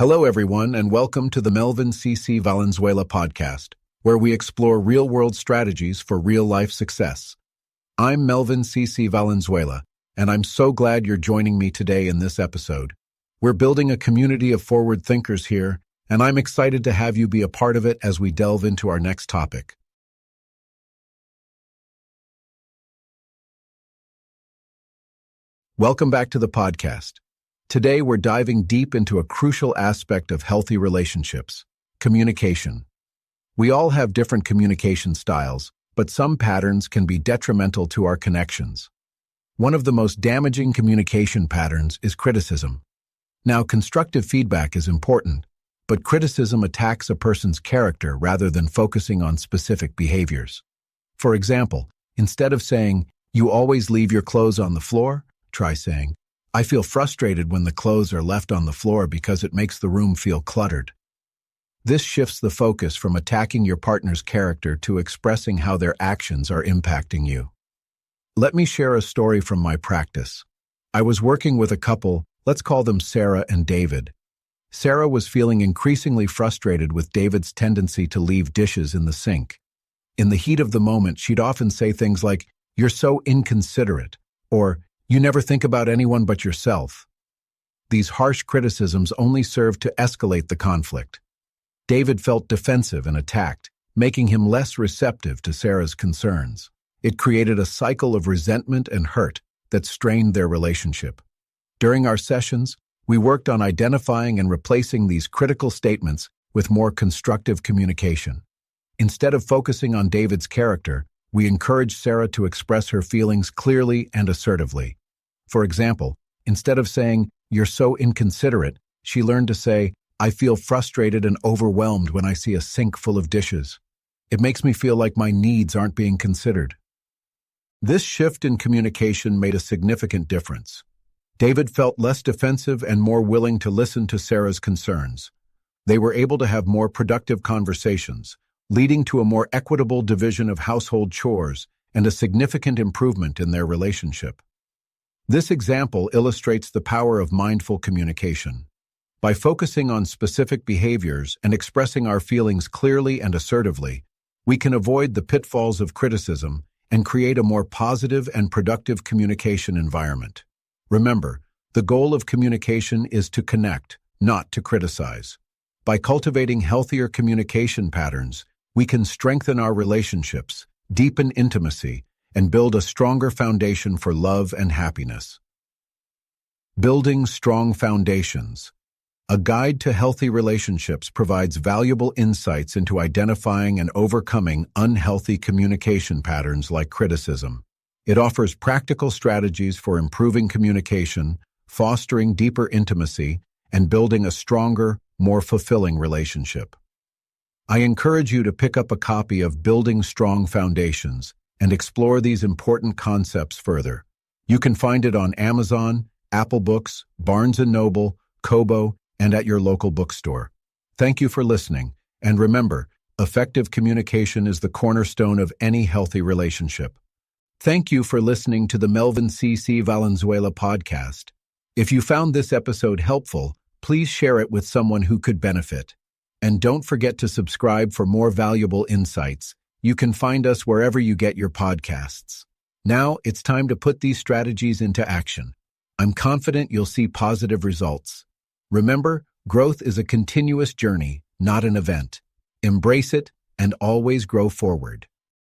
Hello, everyone, and welcome to the Melvin C.C. Valenzuela podcast, where we explore real-world strategies for real-life success. I'm Melvin C.C. Valenzuela, and I'm so glad you're joining me today in this episode. We're building a community of forward thinkers here, and I'm excited to have you be a part of it as we delve into our next topic. Welcome back to the podcast. Today, we're diving deep into a crucial aspect of healthy relationships: communication. We all have different communication styles, but some patterns can be detrimental to our connections. One of the most damaging communication patterns is criticism. Now, constructive feedback is important, but criticism attacks a person's character rather than focusing on specific behaviors. For example, instead of saying, "You always leave your clothes on the floor," try saying, "I feel frustrated when the clothes are left on the floor because it makes the room feel cluttered." This shifts the focus from attacking your partner's character to expressing how their actions are impacting you. Let me share a story from my practice. I was working with a couple, let's call them Sarah and David. Sarah was feeling increasingly frustrated with David's tendency to leave dishes in the sink. In the heat of the moment, she'd often say things like, "You're so inconsiderate," or "You never think about anyone but yourself." These harsh criticisms only served to escalate the conflict. David felt defensive and attacked, making him less receptive to Sarah's concerns. It created a cycle of resentment and hurt that strained their relationship. During our sessions, we worked on identifying and replacing these critical statements with more constructive communication. Instead of focusing on David's character, we encouraged Sarah to express her feelings clearly and assertively. For example, instead of saying, "You're so inconsiderate," she learned to say, "I feel frustrated and overwhelmed when I see a sink full of dishes. It makes me feel like my needs aren't being considered." This shift in communication made a significant difference. David felt less defensive and more willing to listen to Sarah's concerns. They were able to have more productive conversations, leading to a more equitable division of household chores and a significant improvement in their relationship. This example illustrates the power of mindful communication. By focusing on specific behaviors and expressing our feelings clearly and assertively, we can avoid the pitfalls of criticism and create a more positive and productive communication environment. Remember, the goal of communication is to connect, not to criticize. By cultivating healthier communication patterns, we can strengthen our relationships, deepen intimacy, and build a stronger foundation for love and happiness. Building strong foundations. A guide to healthy relationships provides valuable insights into identifying and overcoming unhealthy communication patterns like criticism. It offers practical strategies for improving communication, fostering deeper intimacy, and building a stronger, more fulfilling relationship. I encourage you to pick up a copy of Building Strong Foundations and explore these important concepts further. You can find it on Amazon, Apple Books, Barnes & Noble, Kobo, and at your local bookstore. Thank you for listening, and remember, effective communication is the cornerstone of any healthy relationship. Thank you for listening to the Melvin C.C. Valenzuela podcast. If you found this episode helpful, please share it with someone who could benefit. And don't forget to subscribe for more valuable insights. You can find us wherever you get your podcasts. Now, it's time to put these strategies into action. I'm confident you'll see positive results. Remember, growth is a continuous journey, not an event. Embrace it and always grow forward.